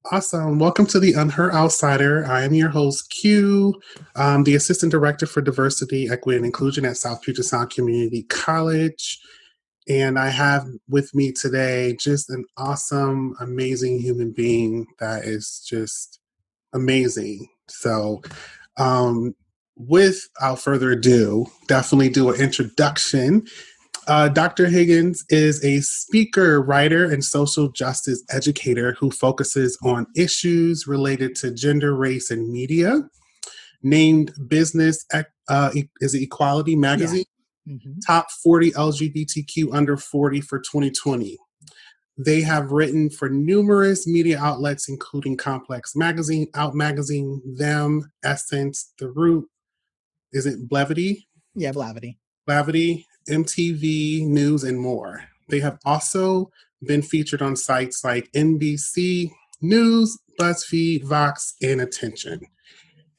Awesome. Welcome to the Unheard Outsider. I am your host, Q, the Assistant Director for Diversity, Equity, and Inclusion at South Puget Sound Community College. And I have with me today just an awesome, amazing human being that is just amazing. So, um, without further ado, definitely do an introduction. Dr. Higgins is a speaker, writer, and social justice educator who focuses on issues related to gender, race, and media. Named Business is it Equality Yeah. Magazine Top 40 LGBTQ under 40 for 2020. They have written for numerous media outlets, including Complex Magazine, Out Magazine, Them, Essence, The Root. Is it Blavity? Yeah, Blavity. Blavity, MTV News, and more. They have also been featured on sites like NBC News, Buzzfeed, Vox, and Attention.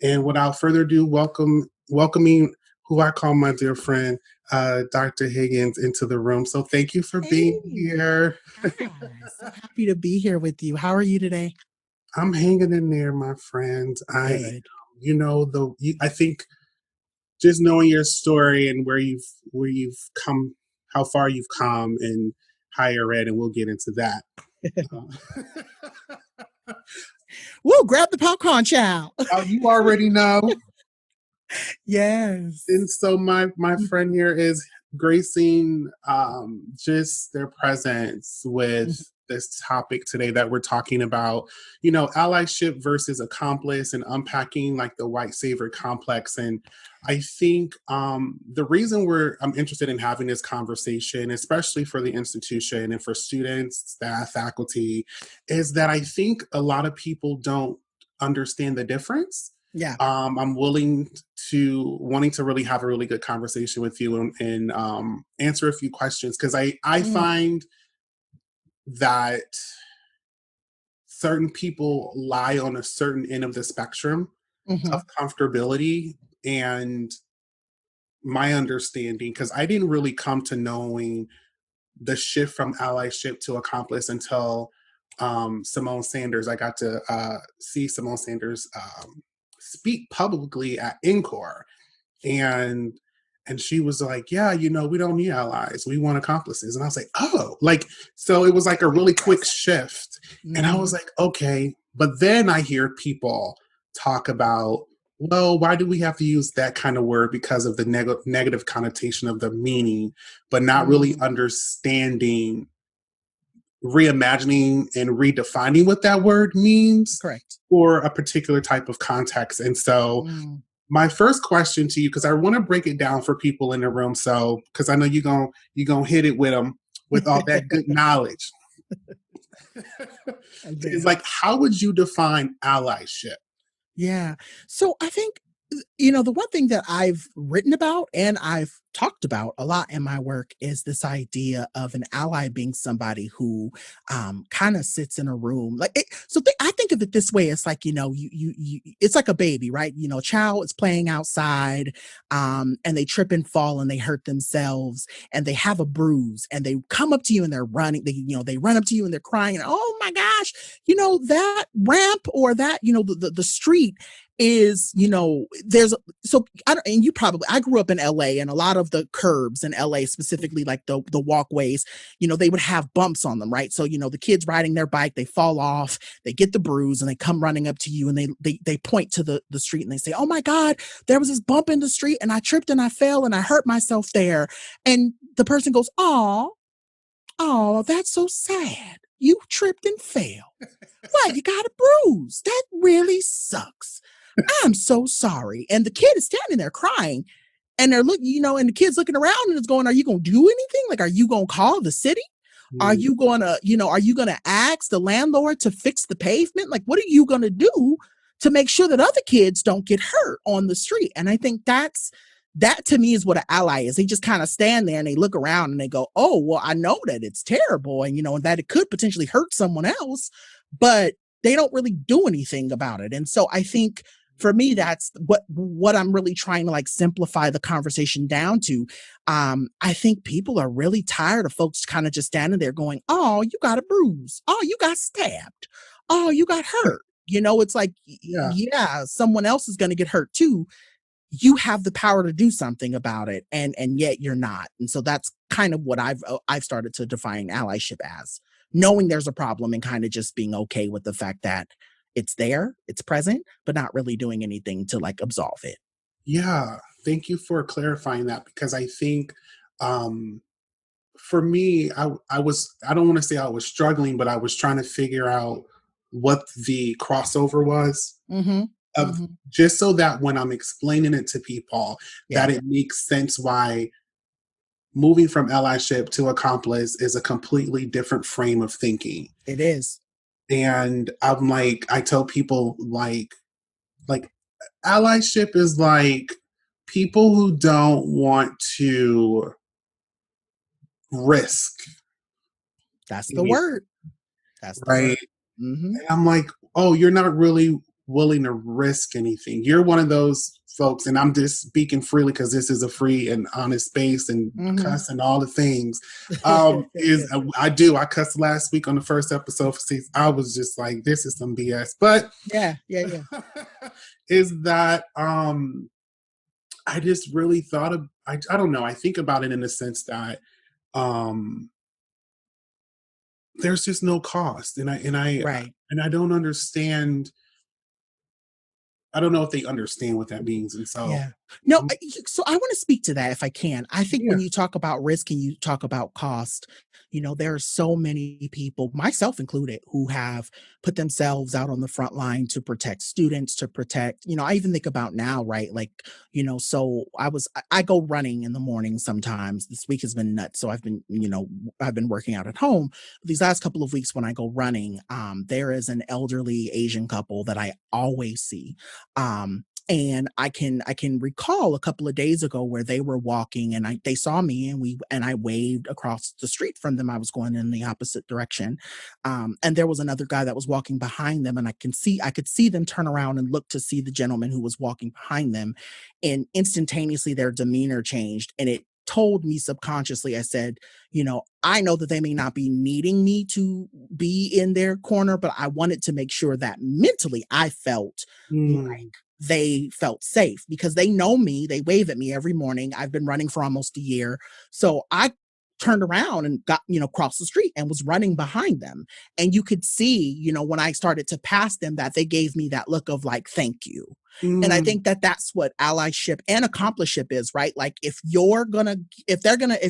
And without further ado, welcoming who I call my dear friend, Dr. Higgins, into the room. So thank you for being here. So happy to be here with you. How are you today? I'm hanging in there, my friend. Good. I think just knowing your story and where you've come, how far you've come in higher ed, and we'll get into that. Woo, grab the popcorn, child. You already know. Yes. And so my friend here is gracing just their presence with this topic today that we're talking about, allyship versus accomplice and unpacking like the white savior complex. And I think the reason I'm interested in having this conversation, especially for the institution and for students, staff, faculty, is that I think a lot of people don't understand the difference. Yeah. I'm wanting to really have a really good conversation with you and answer a few questions, because I find that certain people lie on a certain end of the spectrum of comfortability and my understanding, because I didn't really come to knowing the shift from allyship to accomplice until Simone Sanders. I got to see Simone Sanders speak publicly at Encore, and she was like, yeah, we don't need allies, we want accomplices. And I was like, oh, so it was like a really quick shift. And I was like, okay. But then I hear people talk about, well, why do we have to use that kind of word because of the negative connotation of the meaning, but not really understanding, reimagining and redefining what that word means. Correct. For a particular type of context. And so my first question to you, because I want to break it down for people in the room, so because I know you're gonna hit it with them with all that good knowledge. It's like, how would you define allyship? Yeah. So I think, the one thing that I've written about and I've talked about a lot in my work is this idea of an ally being somebody who kind of sits in a room. I think of it this way. It's like, it's like a baby, right? A child is playing outside and they trip and fall and they hurt themselves and they have a bruise and they come up to you and they're running. They run up to you and they're crying. And, oh my gosh, that ramp or that, the street is, I grew up in LA, and a lot of the curbs in LA, specifically like the walkways, they would have bumps on them, right? So, the kids riding their bike, they fall off, they get the bruise and they come running up to you and they point to the street and they say, oh my God, there was this bump in the street and I tripped and I fell and I hurt myself there. And the person goes, oh, that's so sad. You tripped and fell. What? You got a bruise. That really sucks. I'm so sorry. And the kid is standing there crying and they're looking, and the kid's looking around and it's going, are you going to do anything? Like, are you going to call the city? Are you going to ask the landlord to fix the pavement? Like, what are you going to do to make sure that other kids don't get hurt on the street? And I think that to me is what an ally is. They just kind of stand there and they look around and they go, oh, well, I know that it's terrible and, and that it could potentially hurt someone else, but they don't really do anything about it. And so I think for me, that's what I'm really trying to simplify the conversation down to. I think people are really tired of folks kind of just standing there going, oh, you got a bruise. Oh, you got stabbed. oh, you got hurt. It's like, Yeah. yeah, someone else is going to get hurt too. You have the power to do something about it, and yet you're not. And so that's kind of what I've started to define allyship as, knowing there's a problem and kind of just being okay with the fact that it's there, it's present, but not really doing anything to like absolve it. Yeah. Thank you for clarifying that because I think um for me, I don't want to say I was struggling, but I was trying to figure out what the crossover was Mm-hmm. of Mm-hmm. just so that when I'm explaining it to people, Yeah, that it makes sense why moving from allyship to accomplice is a completely different frame of thinking. it is. And I'm like, I tell people like allyship is like people who don't want to risk That's the anything, word. That's the right? word. Mm-hmm. And I'm like, oh, you're not really willing to risk anything. You're one of those folks, and I'm just speaking freely because this is a free and honest space and Mm-hmm. cuss and all the things. Is I cussed last week on the first episode for season. I was just like, this is some BS. But Yeah, yeah, yeah. is that I just really thought of I don't know, I think about it in the sense that um there's just no cost Right. and I don't understand. I don't know if they understand what that means, and so Yeah. No, um, so I want to speak to that if I can. I think yeah. when you talk about risk and you talk about cost, there are so many people, myself included, who have put themselves out on the front line to protect students, to protect, I even think about now, right? Like, so I go running in the morning sometimes. This week has been nuts. So I've been working out at home. These last couple of weeks when I go running, there is an elderly Asian couple that I always see. And I can recall a couple of days ago where they were walking and they saw me and I waved across the street from them. I was going in the opposite direction. And there was another guy that was walking behind them, and I could see them turn around and look to see the gentleman who was walking behind them. And instantaneously their demeanor changed, and it told me subconsciously, I said, I know that they may not be needing me to be in their corner, but I wanted to make sure that mentally I felt Mm, they felt safe because they know me. They wave at me every morning. I've been running for almost a year. So I turned around and got, crossed the street and was running behind them. And you could see, when I started to pass them, that they gave me that look of like, thank you. And I mm, think that that's what allyship and accompliship is, right? Like if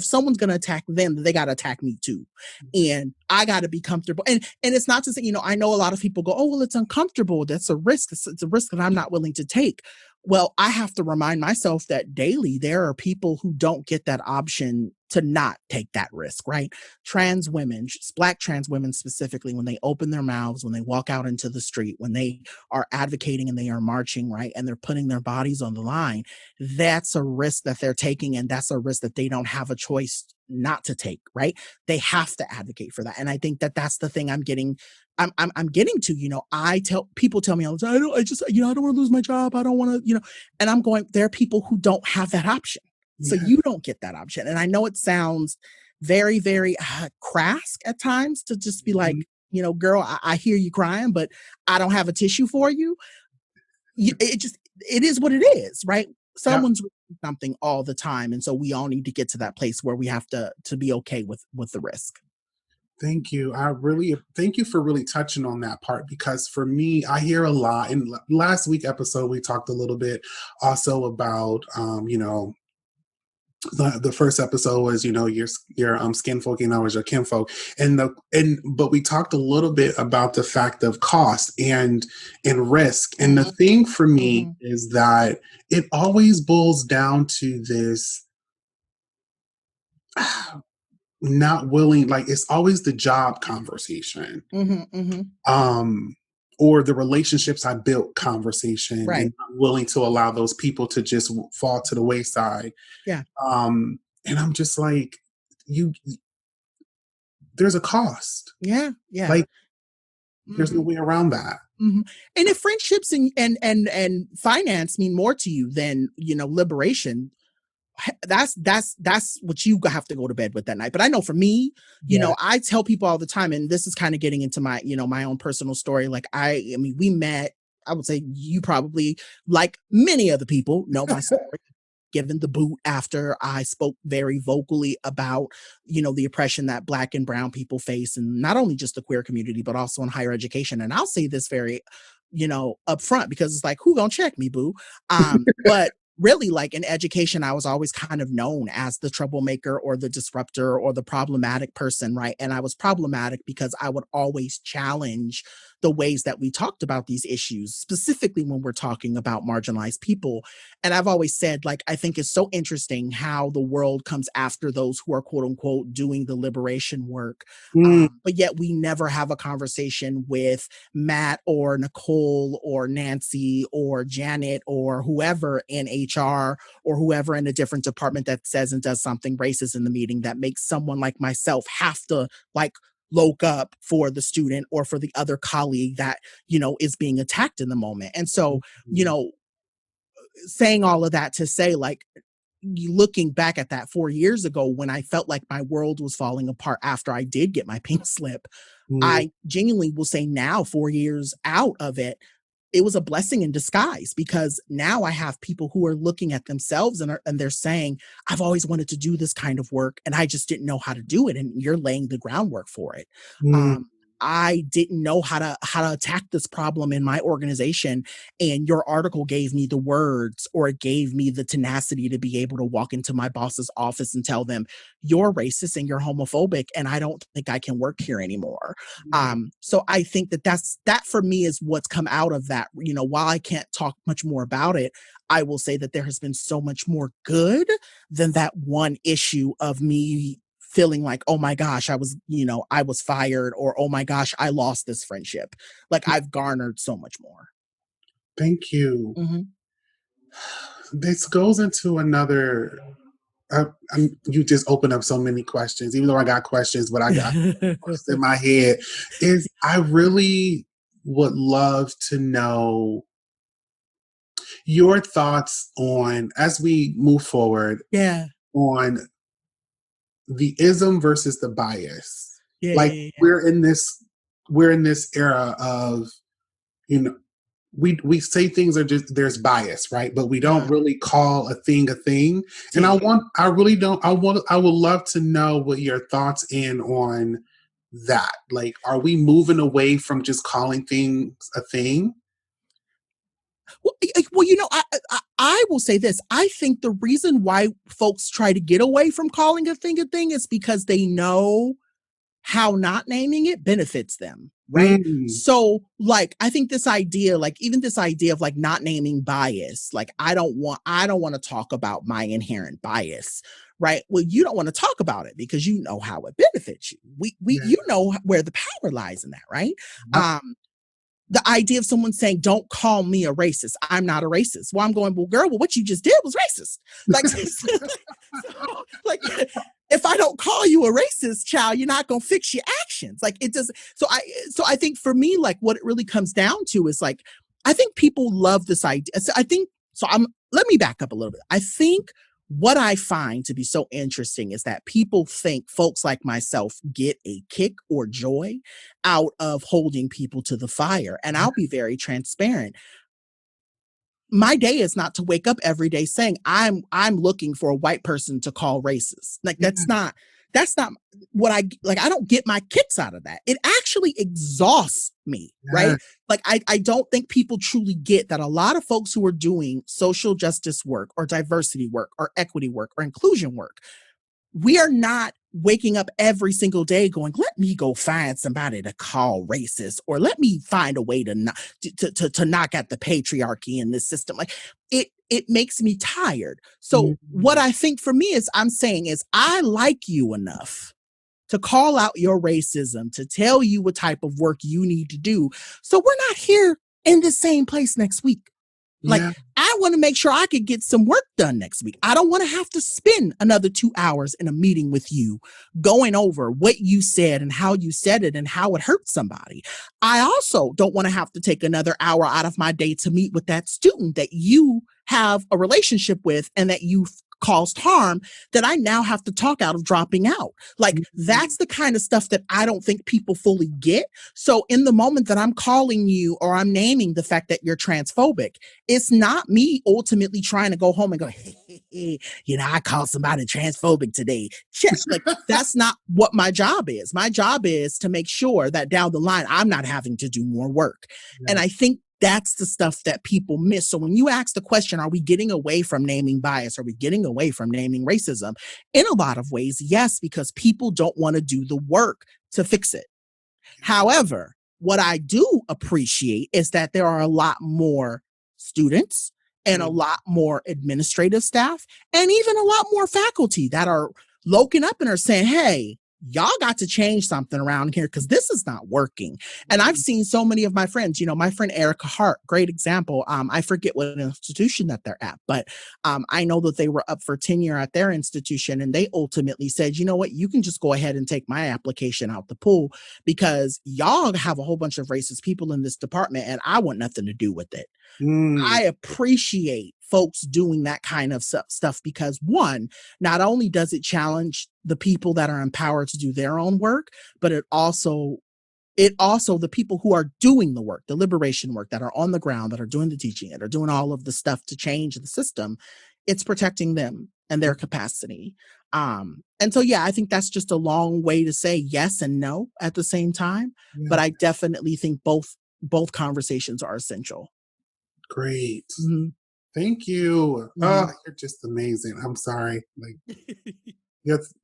someone's gonna attack them, they gotta attack me too. And I gotta be comfortable. And it's not to say, I know a lot of people go, oh, well, it's uncomfortable. That's a risk. It's a risk that I'm not willing to take. Well, I have to remind myself that daily there are people who don't get that option to not take that risk, right? Trans women, Black trans women specifically, when they open their mouths, when they walk out into the street, when they are advocating and they are marching, right? And they're putting their bodies on the line, that's a risk that they're taking. And that's a risk that they don't have a choice not to take, right? They have to advocate for that. And I think that that's the thing I'm getting to. I tell people tell me all the time, I don't want to lose my job. I don't want to, and I'm going, there are people who don't have that option. So yeah. you don't get that option. And I know it sounds very, very crass at times to just be like, Mhm. girl, I hear you crying, but I don't have a tissue for you. It is what it is, right? Yeah. Someone's something all the time. And so we all need to get to that place where we have to be okay with the risk. Thank you. I really thank you for really touching on that part because for me, I hear a lot. In last week episode, we talked a little bit also about the first episode was your skin folk, was your kinfolk, but we talked a little bit about the fact of cost and risk, and the Mhm, thing for me mhm, is that it always boils down to this not willing, like it's always the job conversation, mhm, mhm. um or the relationships I built conversation, Right. and not willing to allow those people to just fall to the wayside. Yeah. And I'm just like, you there's a cost. Yeah. Yeah. Like, there's no Mhm, way around that. mhm. And if friendships and finance mean more to you than, liberation, that's what you have to go to bed with that night. But I know for me, you know, I tell people all the time, and this is kind of getting into my, you know, my own personal story. Like I mean, we met, I would say you probably, like many other people, know my story, given the boot after I spoke very vocally about, you know, the oppression that Black and brown people face, and not only just the queer community, but also in higher education. And I'll say this very, you know, upfront, because it's like, who gonna check me, boo? But really, like in education, I was always kind of known as the troublemaker or the disruptor or the problematic person, right? And I was problematic because I would always challenge the ways that we talked about these issues, specifically when we're talking about marginalized people. And I've always said, like, I think it's so interesting how the world comes after those who are quote unquote doing the liberation work. But yet we never have a conversation with Matt or Nicole or Nancy or Janet or whoever in HR or whoever in a different department that says and does something racist in the meeting that makes someone like myself have to, like, look up for the student or for the other colleague that, you know, is being attacked in the moment. And so, you know, saying all of that to say, like, looking back at that 4 years ago when I felt like my world was falling apart after I did get my pink slip, I genuinely will say now, 4 years out of it, it was a blessing in disguise, because now I have people who are looking at themselves and they're saying, I've always wanted to do this kind of work and I just didn't know how to do it. And you're laying the groundwork for it. I didn't know how to attack this problem in my organization. And your article gave me the words, or it gave me the tenacity to be able to walk into my boss's office and tell them, you're racist and you're homophobic, and I don't think I can work here anymore. So I think that for me is what's come out of that. You know, while I can't talk much more about it, I will say that there has been so much more good than that one issue of me feeling like, oh my gosh, I was fired, or oh my gosh, I lost this friendship. Like, I've garnered so much more. Thank you. This goes into another. You just open up so many questions, even though I got questions, but I got questions in my head. I really would love to know your thoughts on, as we move forward, on the ism versus the bias. We're in this era of, you know, we say things are just, there's bias, right? But we don't really call a thing. And I would love to know what your thoughts on that. Like, are we moving away from just calling things a thing? Well, you know, I will say this. I think the reason why folks try to get away from calling a thing is because they know how not naming it benefits them, right? So, like, I think this idea, like, even this idea of like not naming bias, like, I don't want to talk about my inherent bias, right? Well, you don't want to talk about it because you know how it benefits you. You know where the power lies in that, right? The idea of someone saying, don't call me a racist. I'm not a racist. Well, I'm going, well, girl, what you just did was racist. Like, so, like, if I don't call you a racist, child, you're not going to fix your actions. Like, it does. So I think for me, like, what it really comes down to is, like, I think people love this idea. Let me back up a little bit. I think what I find to be so interesting is that people think folks like myself get a kick or joy out of holding people to the fire. And I'll be very transparent. My day is not to wake up every day saying I'm looking for a white person to call racist. Like, that's not what I like. I don't get my kicks out of that. It actually exhausts me, right? Like, I don't think people truly get that a lot of folks who are doing social justice work or diversity work or equity work or inclusion work, we are not waking up every single day going, let me go find somebody to call racist, or let me find a way to knock at the patriarchy in this system. Like, it makes me tired. So what I think for me is, I'm saying is, I like you enough to call out your racism, to tell you what type of work you need to do. So we're not here in the same place next week. Like, I want to make sure I could get some work done next week. I don't want to have to spend another 2 hours in a meeting with you going over what you said and how you said it and how it hurt somebody. I also don't want to have to take another hour out of my day to meet with that student that you have a relationship with and that you caused harm that I now have to talk out of dropping out. Like, that's the kind of stuff that I don't think people fully get. So in the moment that I'm calling you or I'm naming the fact that you're transphobic, it's not me ultimately trying to go home and go, hey, I called somebody transphobic today. Check. Like, that's not what my job is. My job is to make sure that down the line, I'm not having to do more work. Yeah. And I think that's the stuff that people miss. So when you ask the question, are we getting away from naming bias? Are we getting away from naming racism? In a lot of ways, yes, because people don't want to do the work to fix it. However, what I do appreciate is that there are a lot more students and a lot more administrative staff and even a lot more faculty that are looking up and are saying, hey, y'all got to change something around here because this is not working. And I've seen so many of my friends, my friend Erica Hart, great example. I forget what institution that they're at, but I know that they were up for tenure at their institution and they ultimately said, you know what, you can just go ahead and take my application out the pool because y'all have a whole bunch of racist people in this department and I want nothing to do with it. I appreciate folks doing that kind of stuff because, one, not only does it challenge the people that are empowered to do their own work, but it also the people who are doing the work, the liberation work, that are on the ground, that are doing the teaching, that are doing all of the stuff to change the system, it's protecting them and their capacity. And so, yeah, I think that's just a long way to say yes and no at the same time. Yeah. But I definitely think both conversations are essential. Great. Thank you. Oh, you're just amazing. I'm sorry. Like,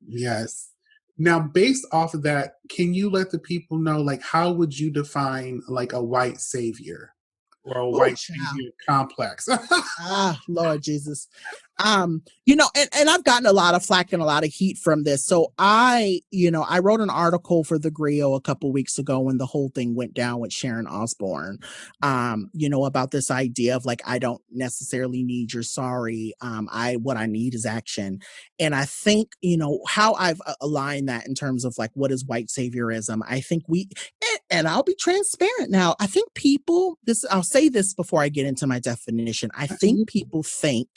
yes. Now, based off of that, can you let the people know, like, how would you define like a white savior or a white savior complex? Lord Jesus. And I've gotten a lot of flack and a lot of heat from this. So I wrote an article for the Griot a couple weeks ago when the whole thing went down with Sharon Osbourne, about this idea of like, I don't necessarily need your sorry. What I need is action. And I think, how I've aligned that in terms of like, what is white saviorism? I think and I'll be transparent now. I think I'll say this before I get into my definition. I think people think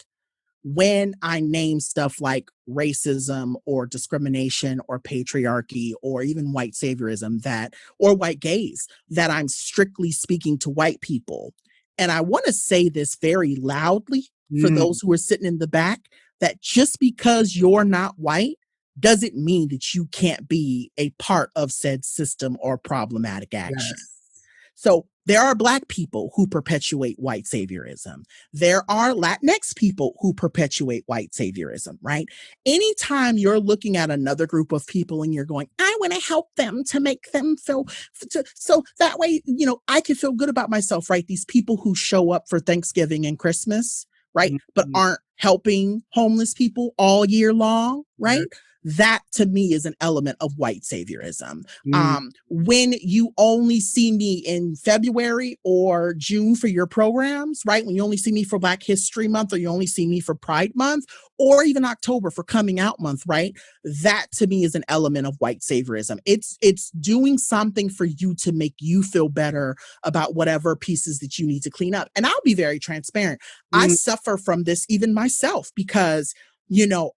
when I name stuff like racism or discrimination or patriarchy or even white saviorism or white gaze, that I'm strictly speaking to white people. And I want to say this very loudly for those who are sitting in the back, that just because you're not white doesn't mean that you can't be a part of said system or problematic action. Yes. So there are Black people who perpetuate white saviorism. There are Latinx people who perpetuate white saviorism, right? Anytime you're looking at another group of people and you're going, I want to help them to make them feel, so that way, I can feel good about myself, right? These people who show up for Thanksgiving and Christmas, right? But aren't helping homeless people all year long, right? That to me is an element of white saviorism. When you only see me in February or June for your programs, right? When you only see me for Black History Month, or you only see me for Pride Month, or even October for Coming Out Month, right? That to me is an element of white saviorism. It's doing something for you to make you feel better about whatever pieces that you need to clean up. And I'll be very transparent. I suffer from this even myself because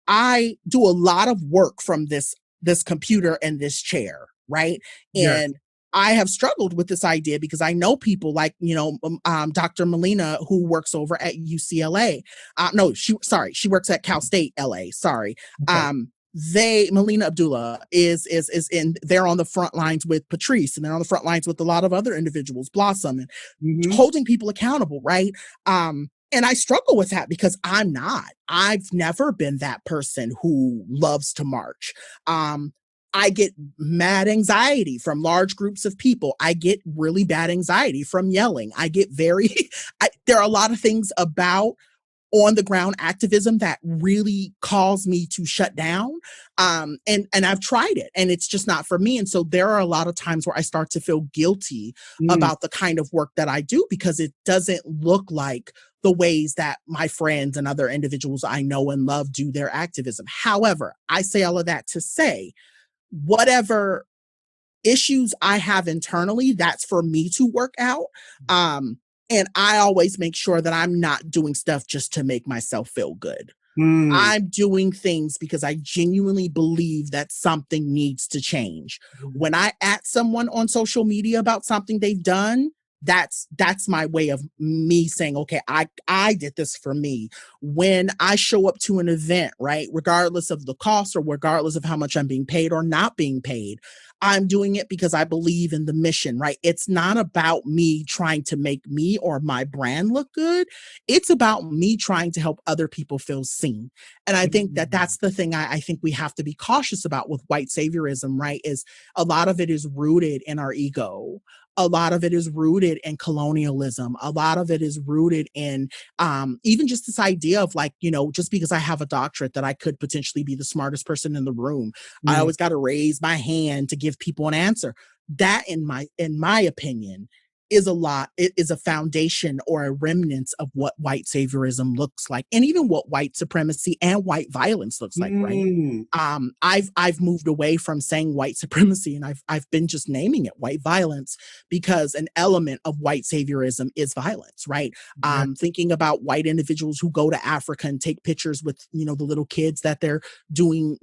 I do a lot of work from this computer and this chair, right? Yes. And I have struggled with this idea because I know people like, Dr. Melina, who works over at UCLA. She works at Cal State LA. Sorry. Okay. Melina Abdullah they're on the front lines with Patrice, and they're on the front lines with a lot of other individuals, Blossom, and holding people accountable, right? And I struggle with that because I've never been that person who loves to march. I get mad anxiety from large groups of people. I get really bad anxiety from yelling. There are a lot of things about on the ground activism that really cause me to shut down. And I've tried it and it's just not for me. And so there are a lot of times where I start to feel guilty about the kind of work that I do because it doesn't look like the ways that my friends and other individuals I know and love do their activism. However, I say all of that to say, whatever issues I have internally, that's for me to work out. And I always make sure that I'm not doing stuff just to make myself feel good. Mm. I'm doing things because I genuinely believe that something needs to change. When I at someone on social media about something they've done, that's my way of me saying, okay, I did this for me. When I show up to an event, right, regardless of the cost or regardless of how much I'm being paid or not being paid, I'm doing it because I believe in the mission, right? It's not about me trying to make me or my brand look good. It's about me trying to help other people feel seen. And I think that that's the thing I think we have to be cautious about with white saviorism, right? Is a lot of it is rooted in our ego. A lot of it is rooted in colonialism. A lot of it is rooted in even just this idea of like, just because I have a doctorate that I could potentially be the smartest person in the room. I Mm. always got to raise my hand to give people an answer. That, in my opinion, it is a foundation or a remnant of what white saviorism looks like, and even what white supremacy and white violence looks like, right? Mm. I've moved away from saying white supremacy, and I've been just naming it white violence, because an element of white saviorism is violence, right? Yeah. Thinking about white individuals who go to Africa and take pictures with, the little kids that they're doing,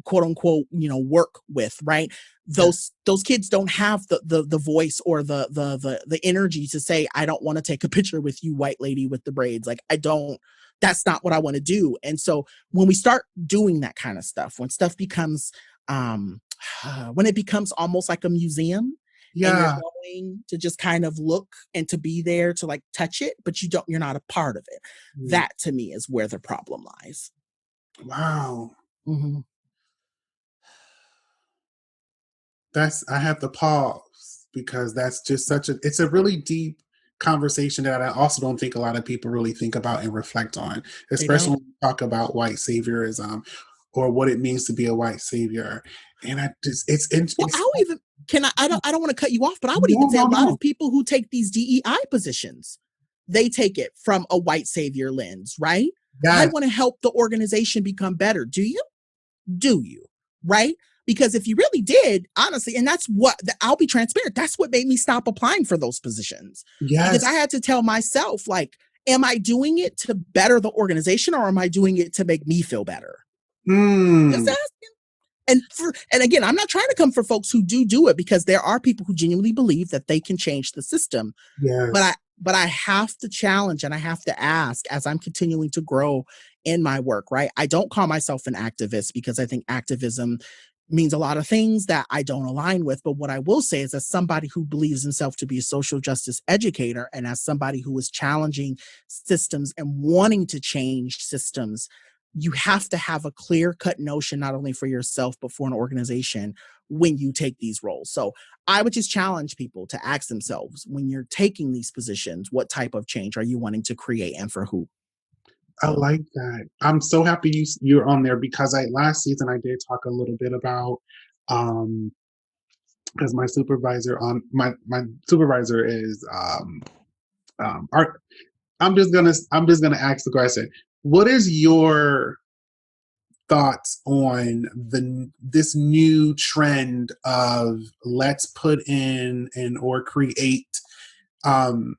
quote unquote, work with, right? Yeah. Those kids don't have the voice or the energy to say, I don't want to take a picture with you, white lady with the braids. Like, I don't, that's not what I want to do. And so when we start doing that kind of stuff, when stuff becomes when it becomes almost like a museum, and you're Yeah. going to just kind of look and to be there to like touch it, but you're not a part of it. Mm. That to me is where the problem lies. Wow. Mhm. I have to pause because that's just it's a really deep conversation that I also don't think a lot of people really think about and reflect on, They especially don't. when we talk about white saviorism or what it means to be a white savior. And Well, it's I'll even can I don't want to cut you off, but I would no, even say a no, lot no. of people who take these DEI positions, they take it from a white savior lens, right? I Yes. want to help the organization become better. Do you? Do you? Right? Because if you really did, honestly, and that's what I'll be transparent, that's what made me stop applying for those positions. Because I Yes. had to tell myself, like, am I doing it to better the organization, or am I doing it to make me feel better? Just Mm. asking. And again, I'm not trying to come for folks who do it, because there are people who genuinely believe that they can change the system. But I Yes. but I have to challenge and I have to ask as I'm continuing to grow in my work, right? I don't call myself an activist because I think activism means a lot of things that I don't align with. But what I will say is, as somebody who believes himself to be a social justice educator, and as somebody who is challenging systems and wanting to change systems, you have to have a clear cut notion, not only for yourself, but for an organization when you take these roles. So I would just challenge people to ask themselves, when you're taking these positions, what type of change are you wanting to create and for who? I like that. I'm so happy you're on there because last season I did talk a little bit about um because my supervisor is art. I'm just gonna ask the question. What is your thoughts on this new trend of let's put in and or create um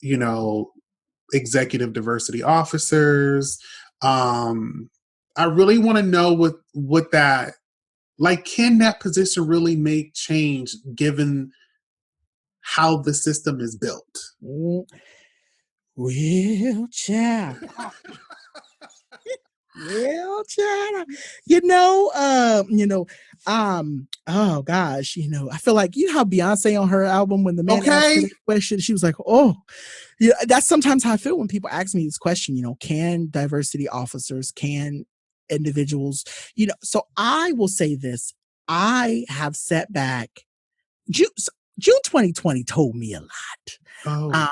you know executive diversity officers? I really want to know what that, like, can that position really make change given how the system is built? Mm, well, child. Well, child. Oh gosh, I feel like, how Beyonce on her album, when the man asked her Okay. that question, she was like, oh, yeah. That's sometimes how I feel when people ask me this question, can diversity officers, can individuals, so I will say this. I have set back June, June 2020 told me a lot. Oh.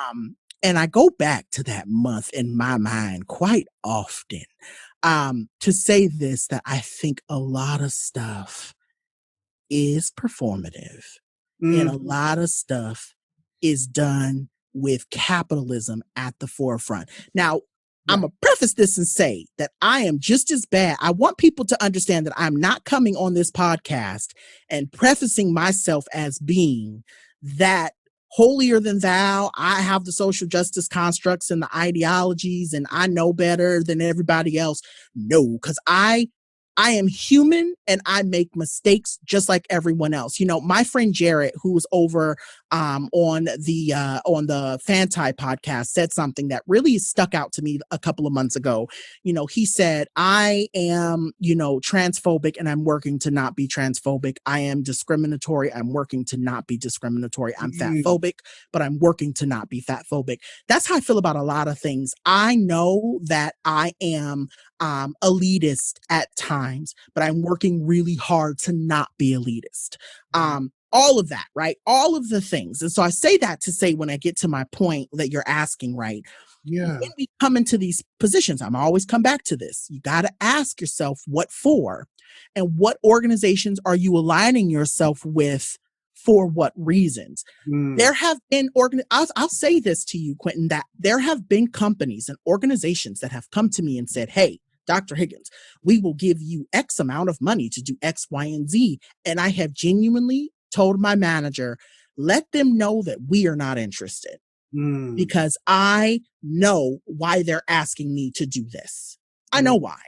And I go back to that month in my mind quite often, to say this, that I think a lot of stuff is performative, and a Mm. lot of stuff is done with capitalism at the forefront. Now, I'm Yeah. going to preface this and say that I am just as bad. I want people to understand that I'm not coming on this podcast and prefacing myself as being that holier than thou. I have the social justice constructs and the ideologies, and I know better than everybody else. No, because I am human and I make mistakes just like everyone else. You know, my friend Jarrett, who's over on the Fanti podcast, said something that really stuck out to me a couple of months ago. You know, he said, I am, you know, transphobic and I'm working to not be transphobic. I am discriminatory. I'm working to not be discriminatory. I'm fatphobic, but I'm working to not be fatphobic. That's how I feel about a lot of things. I know that I am elitist at times, but I'm working really hard to not be elitist. All of that, right? All of the things. And so I say that to say, when I get to my point that you're asking, right? Yeah. When we come into these positions, I'm always come back to this. You got to ask yourself what for, and what organizations are you aligning yourself with for what reasons? There have been I'll say this to you, Quentin, that there have been companies and organizations that have come to me and said, hey, Dr. Higgins, we will give you X amount of money to do X, Y, and Z. And I have genuinely told my manager, let them know that we are not interested, because I know why they're asking me to do this. I know why.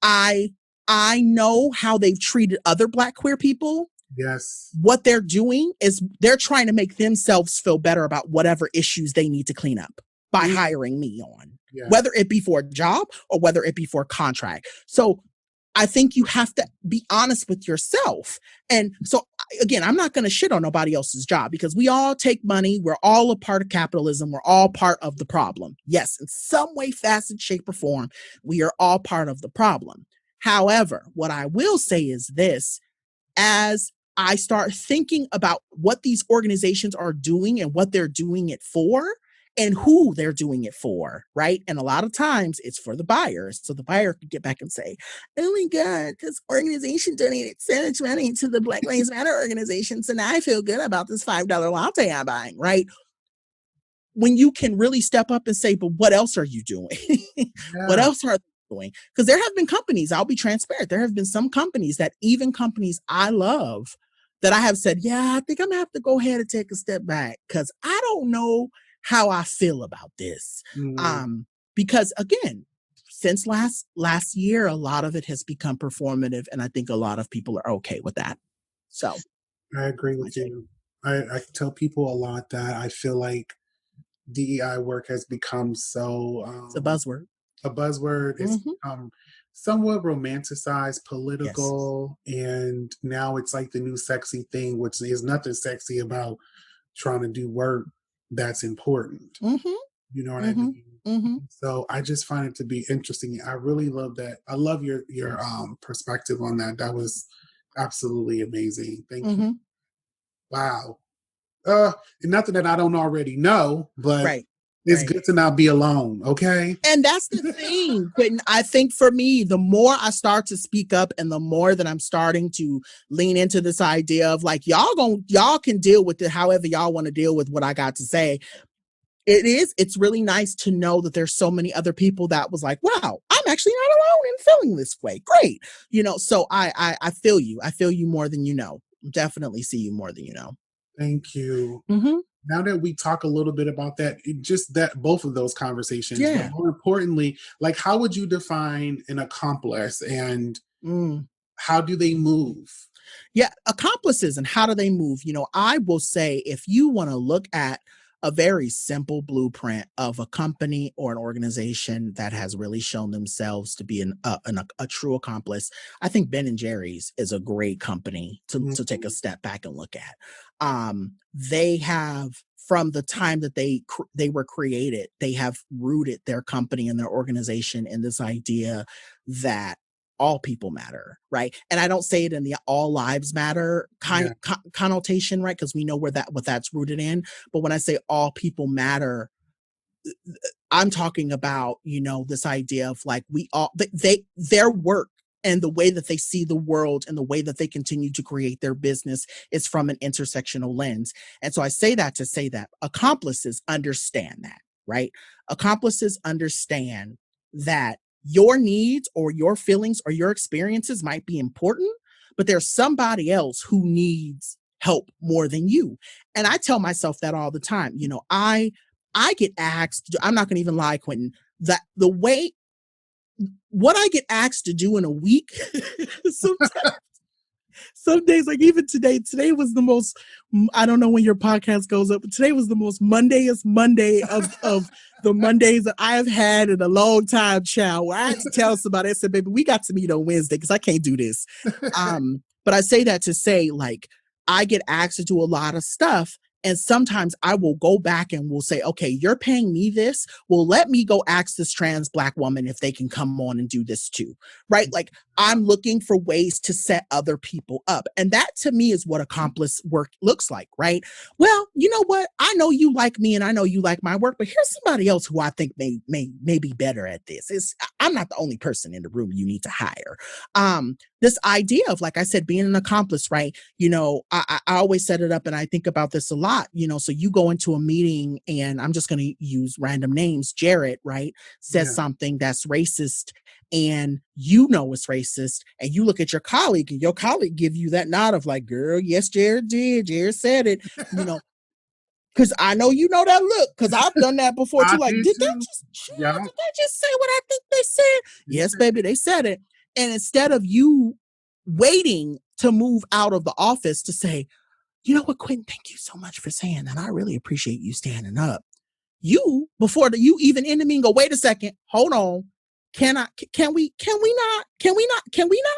I know how they've treated other Black queer people. Yes. What they're doing is they're trying to make themselves feel better about whatever issues they need to clean up by hiring me on, whether it be for a job or whether it be for a contract. So I think you have to be honest with yourself. And so, again, I'm not going to shit on nobody else's job, because we all take money. We're all a part of capitalism. We're all part of the problem. Yes, in some way, facet, shape, or form, we are all part of the problem. However, what I will say is this: as I start thinking about what these organizations are doing and what they're doing it for and who they're doing it for, right? And a lot of times it's for the buyers. So the buyer can get back and say, oh my God, this organization donated so much money to the Black Lives Matter organization, so now I feel good about this $5 latte I'm buying, right? When you can really step up and say, but what else are you doing? What else are they doing? Because there have been companies, I'll be transparent, there have been some companies, that even companies I love, that I have said, yeah, I think I'm gonna have to go ahead and take a step back, because I don't know how I feel about this. Because again, since last year, a lot of it has become performative, and I think a lot of people are okay with that. So I agree with you. I tell people a lot that I feel like DEI work has become so it's a buzzword. a buzzword. It's become somewhat romanticized, political, and now it's like the new sexy thing, which is nothing sexy about trying to do work that's important. You know what I mean? So I just find it to be interesting. I really love that. I love your perspective on that. That was absolutely amazing. Thank you. Wow. Nothing that I don't already know, but it's good to not be alone, okay? And that's the thing, Quentin. I think for me, the more I start to speak up and the more that I'm starting to lean into this idea of like, y'all can deal with it however y'all want to deal with what I got to say. It's really nice to know that there's so many other people that was like, wow, I'm actually not alone in feeling this way. Great. You know, so I feel you. I feel you more than you know. Definitely see you more than you know. Thank you. Now that we talk a little bit about that, just that both of those conversations, but more importantly, like, how would you define an accomplice, and how do they move? Yeah, accomplices and how do they move? You know, I will say, if you want to look at a very simple blueprint of a company or an organization that has really shown themselves to be a true accomplice, I think Ben and Jerry's is a great company to take a step back and look at. They have, from the time that they were created, they have rooted their company and their organization in this idea that all people matter, right? And I don't say it in the all lives matter connotation, right? Because we know what that's rooted in. But when I say all people matter, I'm talking about, you know, this idea of like, we all, their work and the way that they see the world and the way that they continue to create their business is from an intersectional lens. And so I say that to say that accomplices understand that, right? Accomplices understand that your needs or your feelings or your experiences might be important, but there's somebody else who needs help more than you. And I tell myself that all the time. I get asked, I'm not going to even lie, Quentin, that the way what I get asked to do in a week, sometimes, some days, like even today was the most, I don't know when your podcast goes up, but today was the most Mondayest Monday of the Mondays that I have had in a long time, child, where I had to tell somebody, I said, baby, we got to meet on Wednesday because I can't do this. But I say that to say, like, I get asked to do a lot of stuff. And sometimes I will go back and will say, okay, you're paying me this. Well, let me go ask this trans Black woman if they can come on and do this too. Right? Like, I'm looking for ways to set other people up. And that to me is what Accomplice work looks like, right? Well, you know what? I know you like me and I know you like my work, but here's somebody else who I think may be better at this. I'm not the only person in the room you need to hire. This idea of, like I said, being an accomplice, right? I always set it up, and I think about this a lot, so you go into a meeting, and I'm just going to use random names. Jared, right, says something that's racist, and it's racist, and you look at your colleague, and your colleague give you that nod of like, girl, yes, Jared did. Jared said it, because I know that look, because I've done that before too. Like, did they just say what I think they said? Yes, baby, they said it. And instead of you waiting to move out of the office to say, you know what, Quentin, thank you so much for saying that. I really appreciate you standing up. Before you even end the meeting, go, wait a second, hold on. Can we not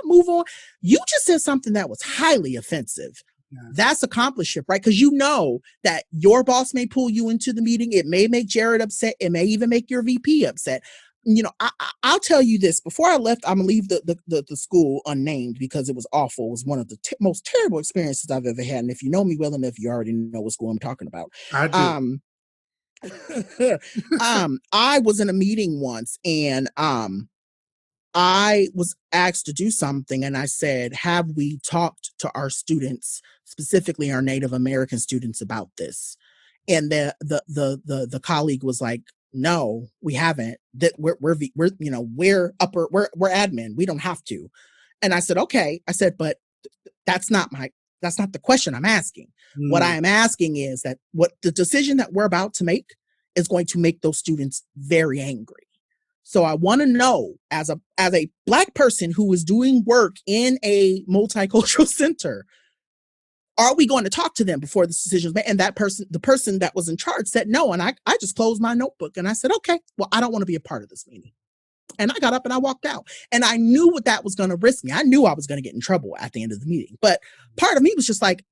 move on? You just said something that was highly offensive. That's accomplishment, right? Because that your boss may pull you into the meeting. It may make Jared upset. It may even make your VP upset. I'll tell you this. Before I left, I'm gonna leave the school unnamed because it was awful. It was one of the most terrible experiences I've ever had. And if you know me well enough, you already know what school I'm talking about. I do. I was in a meeting once, and I was asked to do something, and I said, have we talked to our students, specifically our Native American students, about this? And the colleague was like, no, we haven't. That we're admin. We don't have to. And I said, okay. I said, but that's not the question I'm asking. What I am asking is that what the decision that we're about to make is going to make those students very angry. So I want to know, as a Black person who is doing work in a multicultural center, are we going to talk to them before this decision is made? And the person that was in charge said no. And I just closed my notebook and I said, okay, well, I don't want to be a part of this meeting. And I got up and I walked out. And I knew what that was going to risk me. I knew I was going to get in trouble at the end of the meeting. But part of me was just like,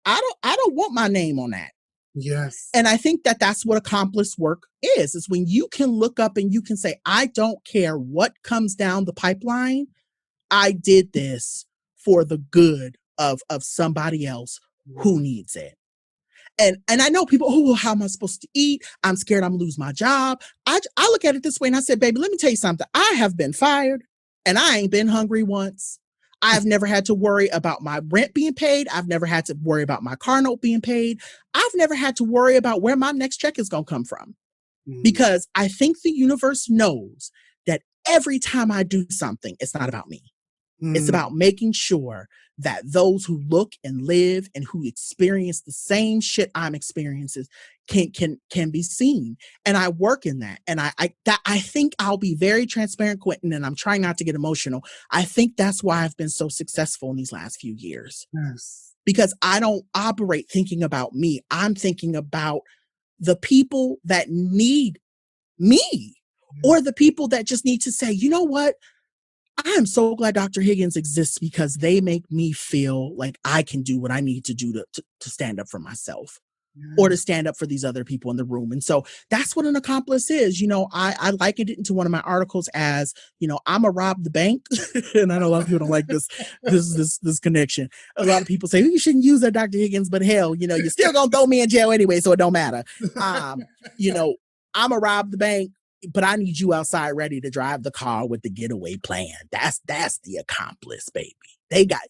I don't want my name on that. Yes. And I think that that's what accomplice work is when you can look up and you can say, I don't care what comes down the pipeline. I did this for the good of somebody else who needs it. And I know people, oh, how am I supposed to eat? I'm scared I'm gonna lose my job. I look at it this way and I said, baby, let me tell you something. I have been fired and I ain't been hungry once. I've never had to worry about my rent being paid. I've never had to worry about my car note being paid. I've never had to worry about where my next check is going to come from. Because I think the universe knows that every time I do something, it's not about me. It's about making sure that those who look and live and who experience the same shit I'm experiencing can be seen. And I work in that. And I think I'll be very transparent, Quentin, and I'm trying not to get emotional. I think that's why I've been so successful in these last few years. Yes. Because I don't operate thinking about me. I'm thinking about the people that need me, or the people that just need to say, you know what? I am so glad Dr. Higgins exists because they make me feel like I can do what I need to do to stand up for myself, or to stand up for these other people in the room. And so that's what an accomplice is. I likened it into one of my articles as, I'm a rob the bank. And I know a lot of people don't like this connection. A lot of people say, you shouldn't use that, Dr. Higgins, but hell, you're still going to throw me in jail anyway, so it don't matter. I'm a rob the bank, but I need you outside ready to drive the car with the getaway plan. That's the accomplice, baby.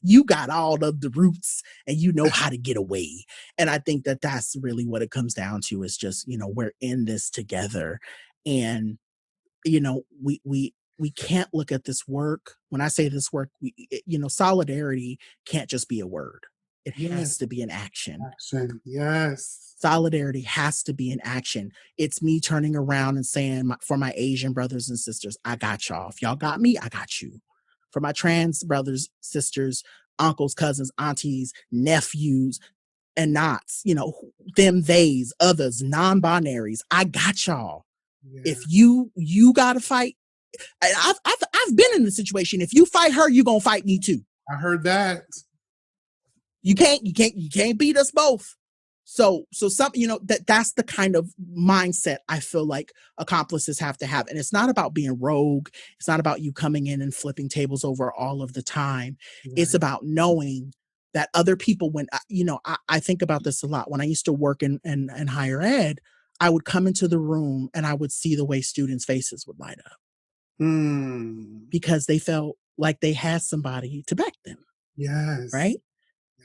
You got all of the roots and you know how to get away. And I think that that's really what it comes down to, is just, we're in this together. And, we can't look at this work. When I say this work, solidarity can't just be a word. It Yes. has to be an action. Action. Yes. Solidarity has to be an action. It's me turning around and saying, for my Asian brothers and sisters, I got y'all. If y'all got me, I got you. For my trans brothers, sisters, uncles, cousins, aunties, nephews, and nots, them, theys, others, non-binaries, I got y'all. Yeah. If you got to fight, I've been in the situation. If you fight her, you're gonna fight me too. I heard that. You can't beat us both. So some, that's the kind of mindset I feel like accomplices have to have. And it's not about being rogue. It's not about you coming in and flipping tables over all of the time. Right. It's about knowing that other people, when, I think about this a lot. When I used to work in higher ed, I would come into the room and I would see the way students' faces would light up. Because they felt like they had somebody to back them. Yes. Right?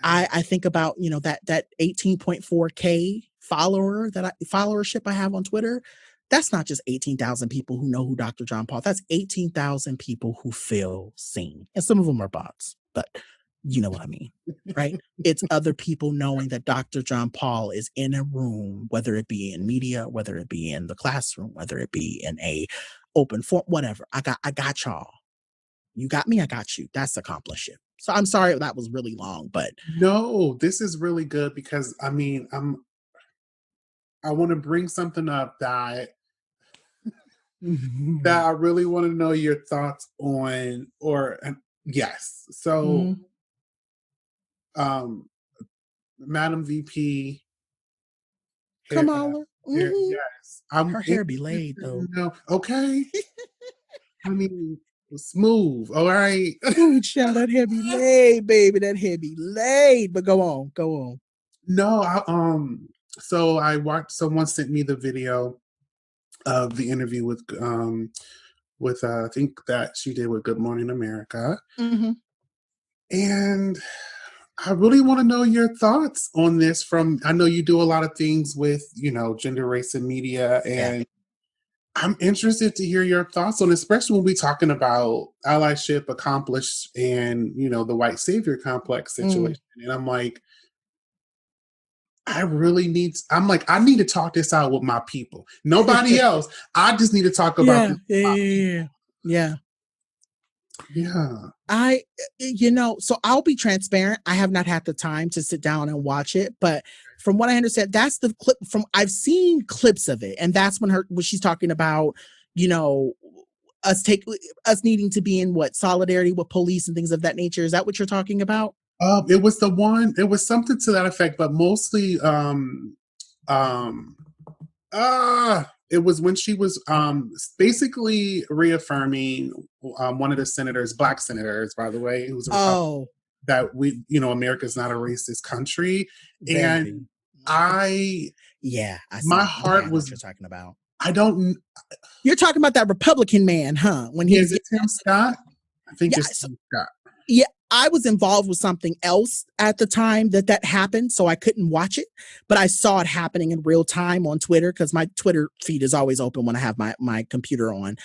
I think about, that 18.4K followership I have on Twitter. That's not just 18,000 people who know who Dr. John Paul. That's 18,000 people who feel seen. And some of them are bots, but you know what I mean, right? It's other people knowing that Dr. John Paul is in a room, whether it be in media, whether it be in the classroom, whether it be in a open forum, whatever. I got y'all. You got me, I got you. That's accomplishment. So I'm sorry if that was really long, but no, this is really good because I want to bring something up that that I really want to know your thoughts on, yes. So, Madam VP, Kamala, yes, her hair be laid though. Okay, I mean, smooth. All right. Ooh, child, that hair be laid, baby. That hair be laid. But go on. No, so I watched. Someone sent me the video of the interview with I think that she did with Good Morning America, and I really want to know your thoughts on this. I know you do a lot of things with gender, race, and media, and I'm interested to hear your thoughts on, especially when we're talking about allyship, Accomplice, and the white savior complex situation. And I'm like, I need to talk this out with my people. Nobody else. I just need to talk about this with my people. Yeah. So I'll be transparent. I have not had the time to sit down and watch it, but from what I understand, that's the clip I've seen clips of it. And that's when she's talking about, us needing to be in solidarity with police and things of that nature. Is that what you're talking about? It was something to that effect, but mostly, it was when she was basically reaffirming one of the senators, black senators, by the way, who's a that America's not a racist country. And my heart was, what you're talking about. You're talking about that Republican man, huh? When is it Tim Scott? I think it's Tim Scott. Yeah, I was involved with something else at the time that happened, so I couldn't watch it, but I saw it happening in real time on Twitter because my Twitter feed is always open when I have my computer on.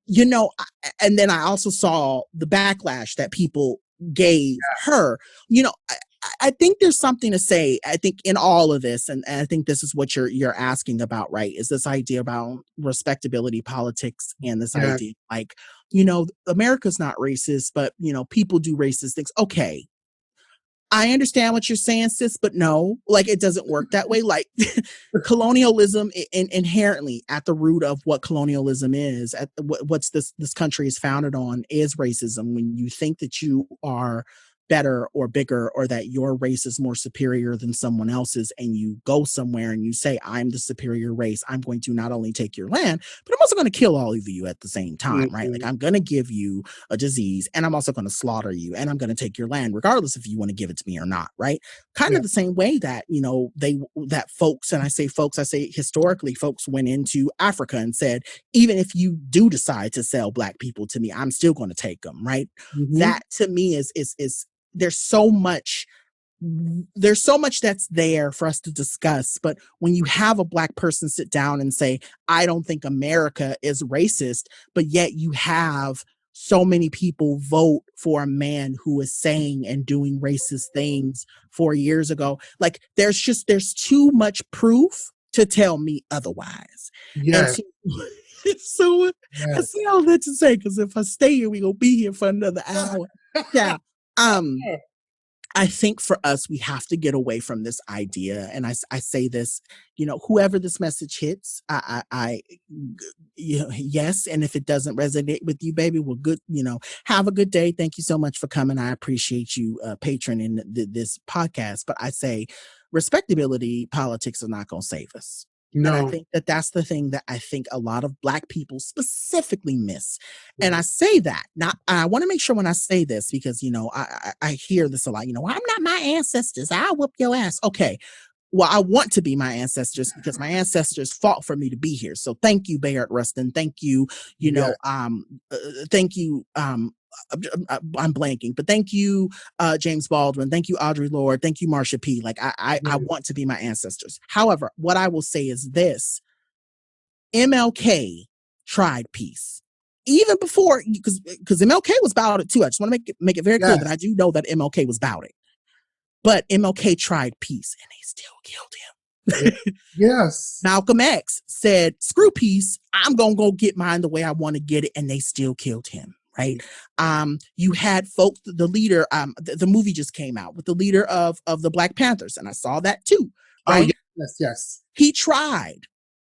And then I also saw the backlash that people gave her. I think there's something to say, I think, in all of this, and I think this is what you're asking about, right? Is this idea about respectability politics and this idea like, America's not racist, but, people do racist things. Okay. I understand what you're saying, sis, but no, like, it doesn't work that way. Like, colonialism inherently at the root of what colonialism is, at what's this country is founded on, is racism. When you think that you are better or bigger, or that your race is more superior than someone else's, and you go somewhere and you say, I'm the superior race, I'm going to not only take your land, but I'm also going to kill all of you at the same time, right? Like, I'm going to give you a disease, and I'm also going to slaughter you, and I'm going to take your land regardless if you want to give it to me or not, right? Kind of the same way that, folks, and I say historically, folks went into Africa and said, even if you do decide to sell black people to me, I'm still going to take them, right? That to me is there's so much that's there for us to discuss. But when you have a black person sit down and say, I don't think America is racist, but yet you have so many people vote for a man who is saying and doing racist things 4 years ago. Like there's too much proof to tell me otherwise. And Yes. so, so I Yes. say all that to say, because if I stay here, we're gonna be here for another hour. Yeah. I think for us, we have to get away from this idea. And I say this, whoever this message hits, yes. And if it doesn't resonate with you, baby, well, good, have a good day. Thank you so much for coming. I appreciate you patroning this podcast. But I say respectability politics are not going to save us. And I No. think that that's the thing that I think a lot of Black people specifically miss. And I say that, now I want to make sure when I say this, because, I hear this a lot, I'm not my ancestors. I'll whoop your ass. Okay. Well, I want to be my ancestors because my ancestors fought for me to be here. So thank you, Bayard Rustin. Thank you, thank you, I'm blanking, but thank you, James Baldwin. Thank you, Audre Lorde. Thank you, Marsha P. Like I want to be my ancestors. However, what I will say is this: MLK tried peace even before, because MLK was about it too. I just want to make it very clear that I do know that MLK was about it, but MLK tried peace and they still killed him. Yes. Malcolm X said, "Screw peace. I'm gonna go get mine the way I want to get it," and they still killed him. Right. You had folks, the leader, the movie just came out with the leader of the Black Panthers, and I saw that too. Right. Oh, yes. He tried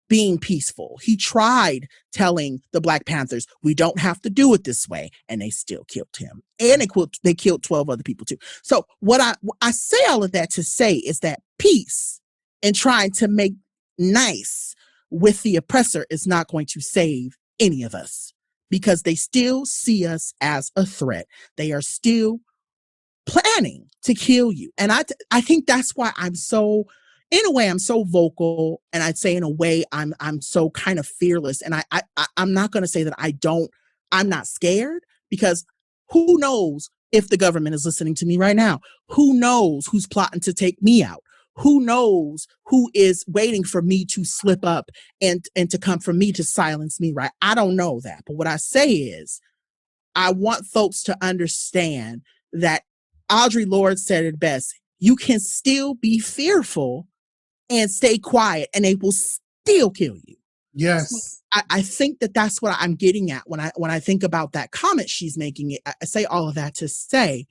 being peaceful. He tried telling the Black Panthers, we don't have to do it this way, and they still killed him. And they killed 12 other people too. So what I say all of that to say is that peace and trying to make nice with the oppressor is not going to save any of us, because they still see us as a threat. They are still planning to kill you. And I think that's why I'm so vocal, and I'd say in a way I'm so kind of fearless. And I'm not going to say that I'm not scared, because who knows if the government is listening to me right now? Who knows who's plotting to take me out? Who knows who is waiting for me to slip up and to come for me to silence me, right? I don't know that. But what I say is, I want folks to understand that Audre Lorde said it best. You can still be fearful and stay quiet, and they will still kill you. Yes. So I think that that's what I'm getting at when I think about that comment she's making. I say all of that to say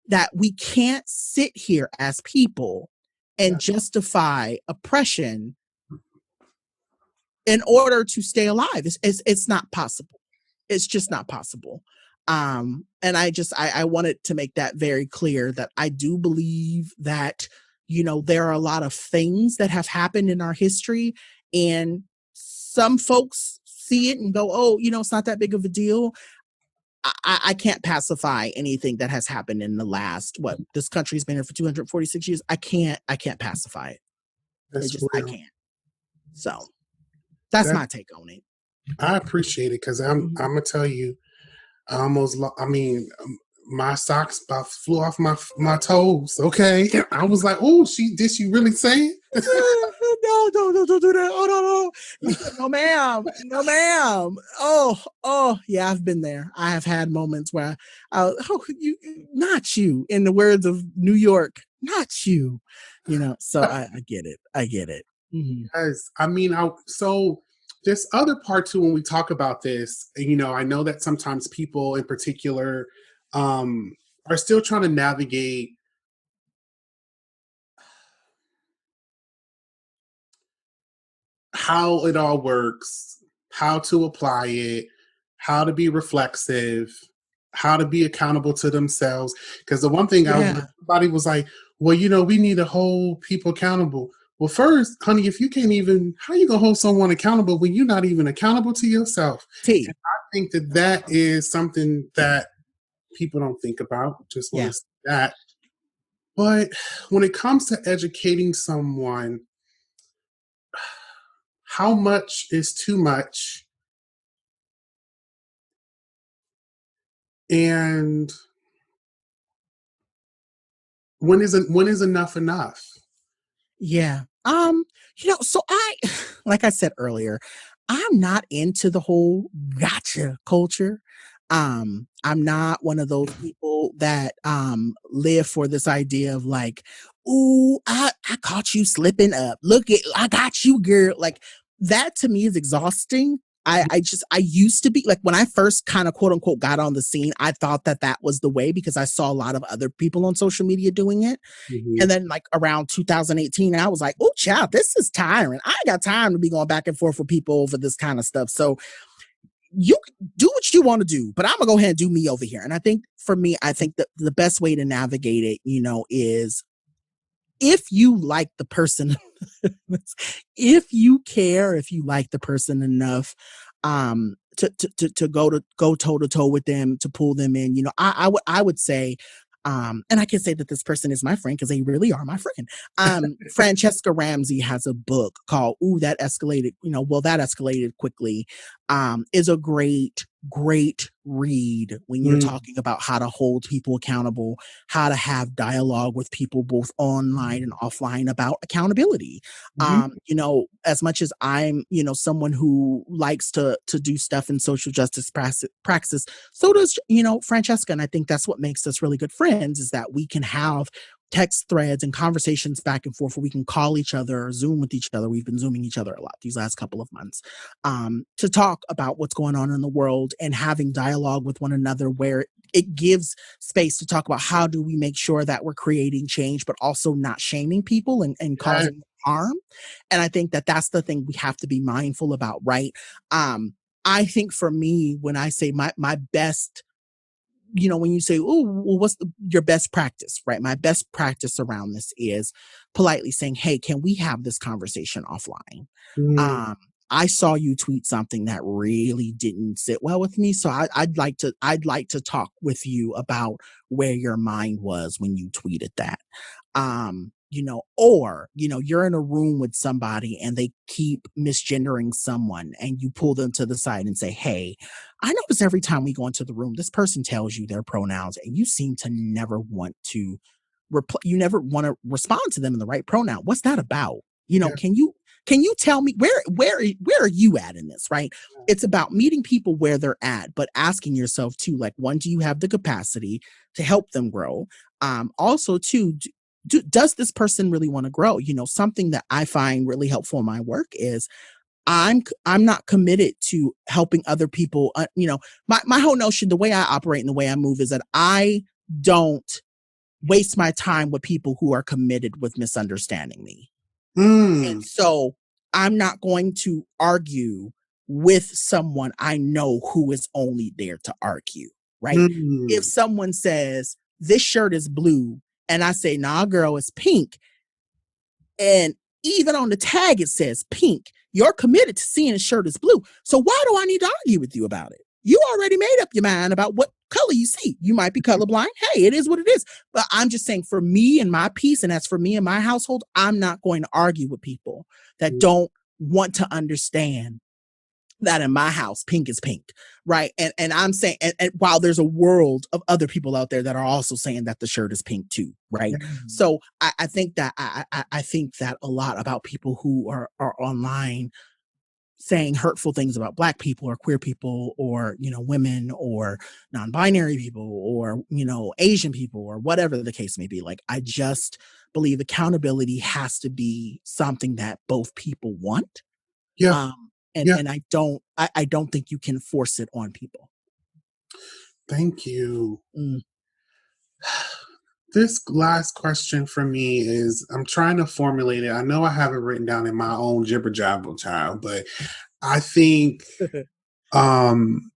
that we can't sit here as people and justify oppression in order to stay alive. It's not possible. It's just not possible. And I wanted to make that very clear, that I do believe that, there are a lot of things that have happened in our history, and some folks see it and go, oh, it's not that big of a deal. I can't pacify anything that has happened in the last, this country's been here for 246 years. I can't pacify it. I can't. So that's my take on it. I appreciate it, because I'm gonna tell you, my socks about flew off my toes. Okay, I was like, oh, did she really say it? No, don't do that. Oh, no. No, ma'am. No, ma'am. Oh, yeah, I've been there. I have had moments where not you, in the words of New York, not you, so I get it. I get it. Yes. So there's other part too, when we talk about this, I know that sometimes people in particular are still trying to navigate how it all works, how to apply it, how to be reflexive, how to be accountable to themselves. Because the one thing everybody was like, well, we need to hold people accountable. Well, first, honey, if you can't even, how you gonna hold someone accountable when you're not even accountable to yourself? And I think that is something that people don't think about. Just want to say that. But when it comes to educating someone, how much is too much? And when is enough enough? Yeah. So like I said earlier, I'm not into the whole gotcha culture. I'm not one of those people that live for this idea of like, ooh, I caught you slipping up. Look at, I got you, girl. Like that to me is exhausting. I used to be like, when I first kind of quote unquote got on the scene, I thought that that was the way because I saw a lot of other people on social media doing it. And Mhm. then like around 2018, I was like, oh, child, this is tiring. I ain't got time to be going back and forth with people over this kind of stuff. So you do what you want to do, but I'm gonna go ahead and do me over here. And I think for me, I think that the best way to navigate it, is if you like the person, if you care, if you like the person enough, to go toe to toe with them, to pull them in, I would say, and I can say that this person is my friend because they really are my friend. Francesca Ramsey has a book called "Ooh, That Escalated," well, that escalated quickly. Is a great read when you're Mm, talking about how to hold people accountable, how to have dialogue with people both online and offline about accountability. mhm. As much as I'm, someone who likes to do stuff in social justice praxis, so does, Francesca. And I think that's what makes us really good friends is that we can have text threads and conversations back and forth where we can call each other or Zoom with each other. We've been Zooming each other a lot these last couple of months, to talk about what's going on in the world and having dialogue with one another where it gives space to talk about how do we make sure that we're creating change, but also not shaming people and Yeah. causing harm. And I think that that's the thing we have to be mindful about, right? I think for me, when I say my best, when you say, oh, well, what's your best practice, right? My best practice around this is politely saying, hey, can we have this conversation offline? Mm, Um, I saw you tweet something that really didn't sit well with me. So I'd like to talk with you about where your mind was when you tweeted that. Or, you're in a room with somebody and they keep misgendering someone and you pull them to the side and say, hey, I notice every time we go into the room, this person tells you their pronouns and you seem to never want to you never want to respond to them in the right pronoun. What's that about? yeah. Can you tell me where are you at in this, right? It's about meeting people where they're at, but asking yourself too, like, one, do you have the capacity to help them grow? Also, two, does this person really want to grow? Something that I find really helpful in my work is I'm not committed to helping other people. My whole notion, the way I operate and the way I move is that I don't waste my time with people who are committed with misunderstanding me. And Mm, so I'm not going to argue with someone I know who is only there to argue, right? If mm, someone says, this shirt is blue, and I say, nah, girl, it's pink, and even on the tag it says pink, you're committed to seeing a shirt is blue. So why do I need to argue with you about it? You already made up your mind about what color you see. You might be colorblind. Hey, it is what it is. But I'm just saying, for me and my piece, and that's for me and my household, I'm not going to argue with people that mm, don't want to understand that in my house, pink is pink, right? And I'm saying, and while there's a world of other people out there that are also saying that the shirt is pink too, right? yeah. So I think that I think that a lot about people who are online saying hurtful things about Black people or queer people or women or non-binary people or Asian people or whatever the case may be. Like, I just believe accountability has to be something that both people want, Yeah. Yeah. and I don't think you can force it on people. Thank you. Mm. This last question for me is I'm trying to formulate it. I know I have it written down in my own jibber jabber child, but I think um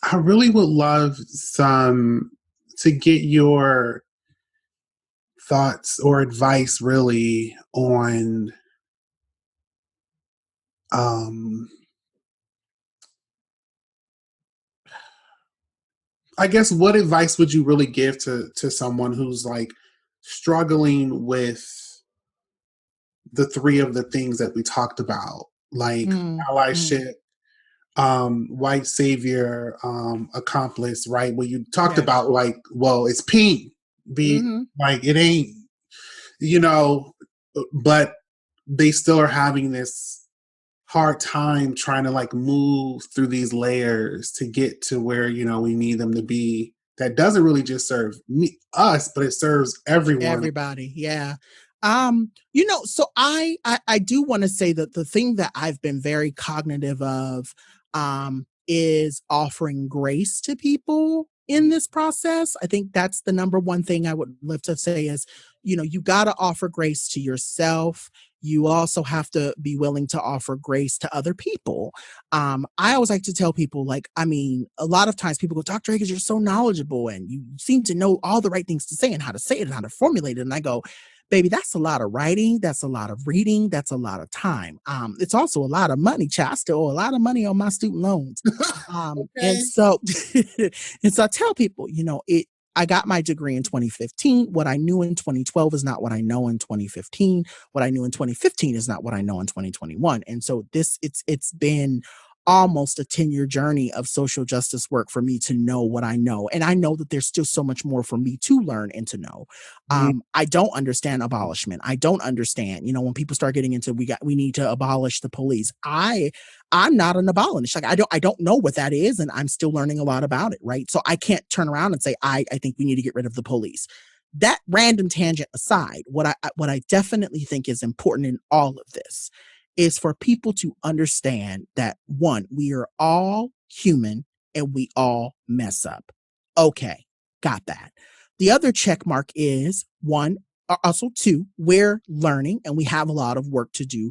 I really would love some to get your thoughts or advice really on um I guess what advice would you really give to someone who's like struggling with the three of the things that we talked about, like Mm, mm, allyship, white savior, accomplice, right? Where you talked yes. about like, well, it's pink, be Mhm. like it ain't, you know, but they still are having this hard time trying to like move through these layers to get to where, you know, we need them to be. That doesn't really just serve us, but it serves everyone. Everybody, yeah. You know, so I do want to say that the thing that I've been very cognitive of is offering grace to people in this process. I think that's the number one thing I would love to say is, you know, you got to offer grace to yourself. You also have to be willing to offer grace to other people. I always like to tell people, like, I mean, a lot of times people go, Dr. Higgins, you're so knowledgeable and you seem to know all the right things to say and how to say it and how to formulate it. And I go, baby, that's a lot of writing. That's a lot of reading. That's a lot of time. It's also a lot of money, child. I still owe a lot of money on my student loans. And Okay. so, and so I tell people, you know, I got my degree in 2015. What I knew in 2012 is not what I know in 2015. What I knew in 2015 is not what I know in 2021. And so it's been almost a 10-year journey of social justice work for me to know what I know. And I know that there's still so much more for me to learn and to know. Mm. I don't understand abolishment. I don't understand, you know, when people start getting into we need to abolish the police. I'm not an abolitionist. Like I don't know what that is, and I'm still learning a lot about it, right? So I can't turn around and say I think we need to get rid of the police. That random tangent aside, what I definitely think is important in all of this is for people to understand that one, we are all human and we all mess up. Okay, got that. The other check mark is one, also two, we're learning and we have a lot of work to do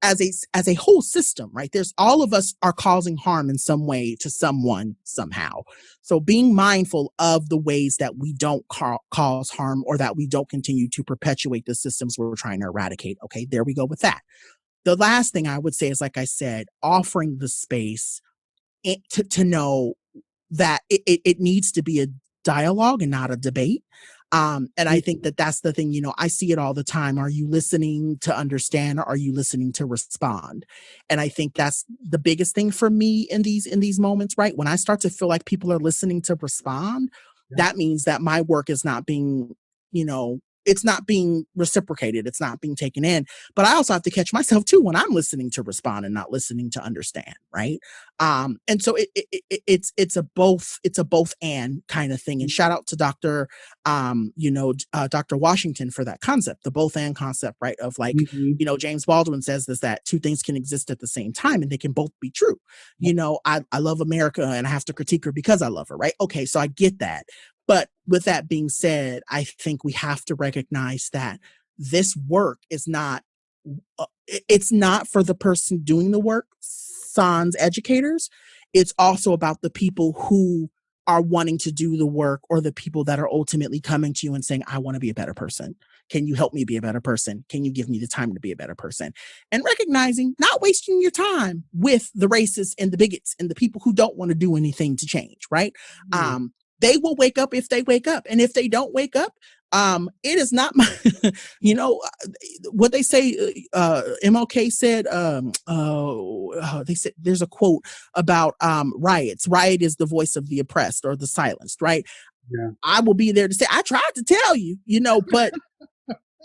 as a whole system, right? There's all of us are causing harm in some way to someone somehow. So being mindful of the ways that we don't cause harm or that we don't continue to perpetuate the systems we're trying to eradicate. Okay, there we go with that. The last thing I would say is, like I said, offering the space to know that it needs to be a dialogue and not a debate. And I think that that's the thing, you know, I see it all the time. Are you listening to understand or are you listening to respond? And I think that's the biggest thing for me in these moments, right? When I start to feel like people are listening to respond, Yeah. that means that my work is not being, you know, it's not being reciprocated. It's not being taken in. But I also have to catch myself too when I'm listening to respond and not listening to understand, right? And so it's a both and kind of thing. And shout out to Dr. Washington for that concept, the both and concept, right? Of like, Mhm. you know, James Baldwin says this, that two things can exist at the same time and they can both be true. You know, I love America and I have to critique her because I love her, right? Okay, so I get that. But with that being said, I think we have to recognize that this work is not it's not for the person doing the work, sans educators. It's also about the people who are wanting to do the work or the people that are ultimately coming to you and saying, I want to be a better person. Can you help me be a better person? Can you give me the time to be a better person? And recognizing, not wasting your time with the racists and the bigots and the people who don't want to do anything to change, right? Mm. They will wake up if they wake up. And if they don't wake up, it is not my, you know, what they say, MLK said, they said there's a quote about riots. Riot is the voice of the oppressed or the silenced, right? Yeah. I will be there to say, I tried to tell you, you know, but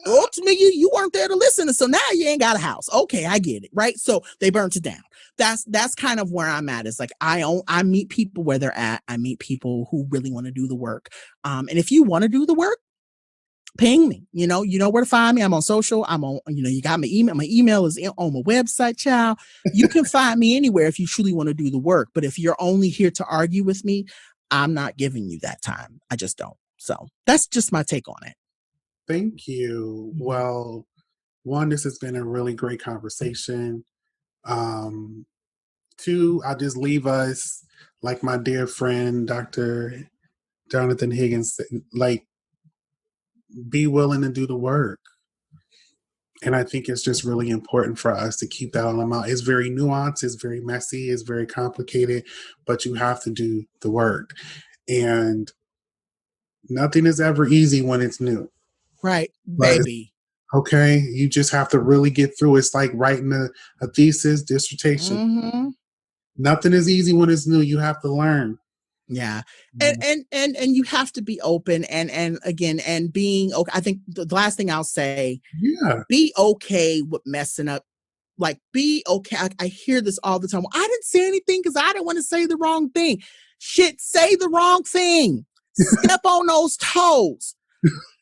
ultimately you weren't there to listen. So now you ain't got a house. Okay, I get it, right? So they burnt it down. That's kind of where I'm at. It's like I meet people where they're at. I meet people who really want to do the work. And if you want to do the work, ping me. You know where to find me. I'm on social. I'm on, you know, you got my email. My email is on my website, child. You can find me anywhere if you truly want to do the work. But if you're only here to argue with me, I'm not giving you that time. I just don't. So that's just my take on it. Thank you. Mhm. Well, one, this has been a really great conversation. Um, two, I'll just leave us like my dear friend, Dr. Jonathan Higgins, like be willing to do the work. And I think it's just really important for us to keep that on the mind. It's very nuanced, it's very messy, it's very complicated, but you have to do the work. And nothing is ever easy when it's new. Right, But baby. okay, you just have to really get through. It's like writing a thesis, dissertation. Hmm. Nothing is easy when it's new. You have to learn. Yeah. And you have to be open and again, and being okay. I think the last thing I'll say, Yeah. be okay with messing up Like, be okay. I hear this all the time. Well, I didn't say anything because I didn't want to say the wrong thing. Shit, say the wrong thing. Step on those toes.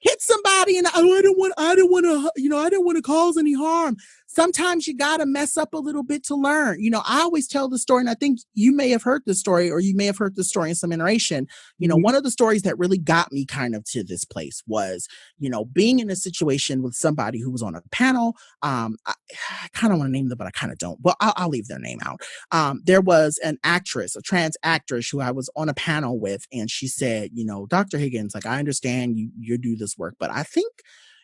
Hit somebody and I didn't want to cause any harm. Sometimes you got to mess up a little bit to learn. I always tell the story, and I think you may have heard the story, or you may have heard the story in some iteration. One of the stories that really got me kind of to this place was, being in a situation with somebody who was on a panel. I kind of want to name them, but I kind of don't. Well, I'll leave their name out. There was an actress, a trans actress who I was on a panel with, and she said, Dr. Higgins, like, I understand you do this work, but I think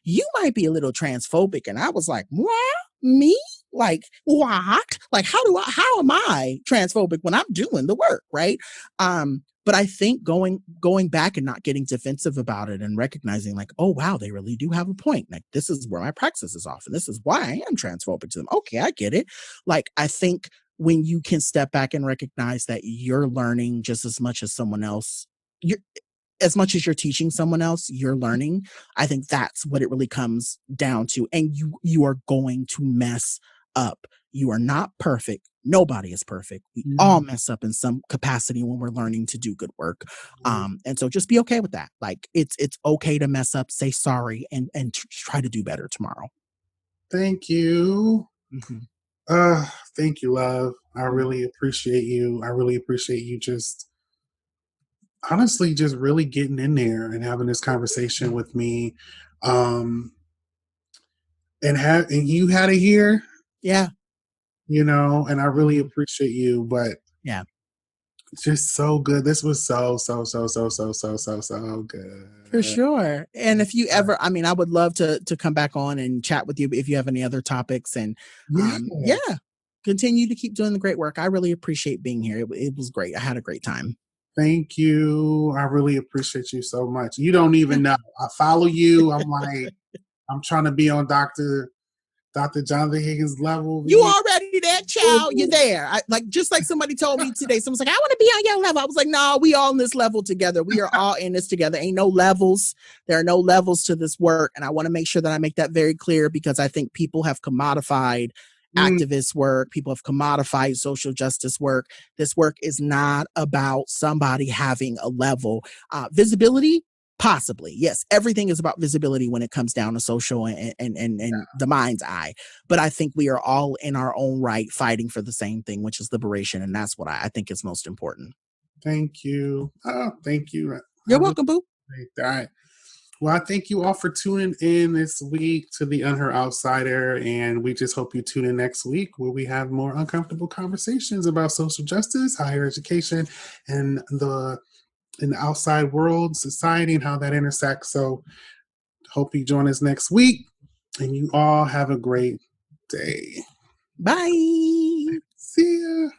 you might be a little transphobic. And I was like, what? Me? Like, what? Like, how am I transphobic when I'm doing the work? Right. But I think going back and not getting defensive about it and recognizing, like, oh wow, they really do have a point. Like, this is where my praxis is off, and this is why I am transphobic to them. Okay, I get it. Like, I think when you can step back and recognize that you're learning just as much as someone else, as much as you're teaching someone else, you're learning. I think that's what it really comes down to. And you are going to mess up. You are not perfect. Nobody is perfect. We all mess up in some capacity when we're learning to do good work. And so just be okay with that. Like, it's okay to mess up, say sorry, and try to do better tomorrow. Thank you. Mm-hmm. Thank you, love. I really appreciate you. I really appreciate you just honestly just really getting in there and having this conversation with me. Um and you had it here, Yeah. and I really appreciate you, but Yeah. just so good. This was so, so, so, so, so, so, so, so For good. sure. And if you ever, I mean, I would love to come back on and chat with you if you have any other topics. And Yeah. yeah, continue to keep doing the great work. I really appreciate being here. It was great. I had a great time. Thank you. I really appreciate you so much. You don't Yeah. even know. I follow you. I'm like, I'm trying to be on Dr. Jonathan Higgins level. You already there, child. You're there. Just like somebody told me today. Someone's like, I want to be on your level. I was like, no, we all in this level together. We are all in this together. Ain't no levels. There are no levels to this work. And I want to make sure that I make that very clear, because I think people have commodified activist work. People have commodified social justice work. This work is not about somebody having a level. Visibility, possibly, yes. Everything is about visibility when it comes down to social and the mind's eye. But I think we are all in our own right fighting for the same thing, which is liberation. And that's what I think is most important. Thank you. Oh, thank you. You're welcome, boo. All right. Well, I thank you all for tuning in this week to the Unheard Outsider, and we just hope you tune in next week where we have more uncomfortable conversations about social justice, higher education, and the outside world, society, and how that intersects. So, hope you join us next week, and you all have a great day. Bye. See ya.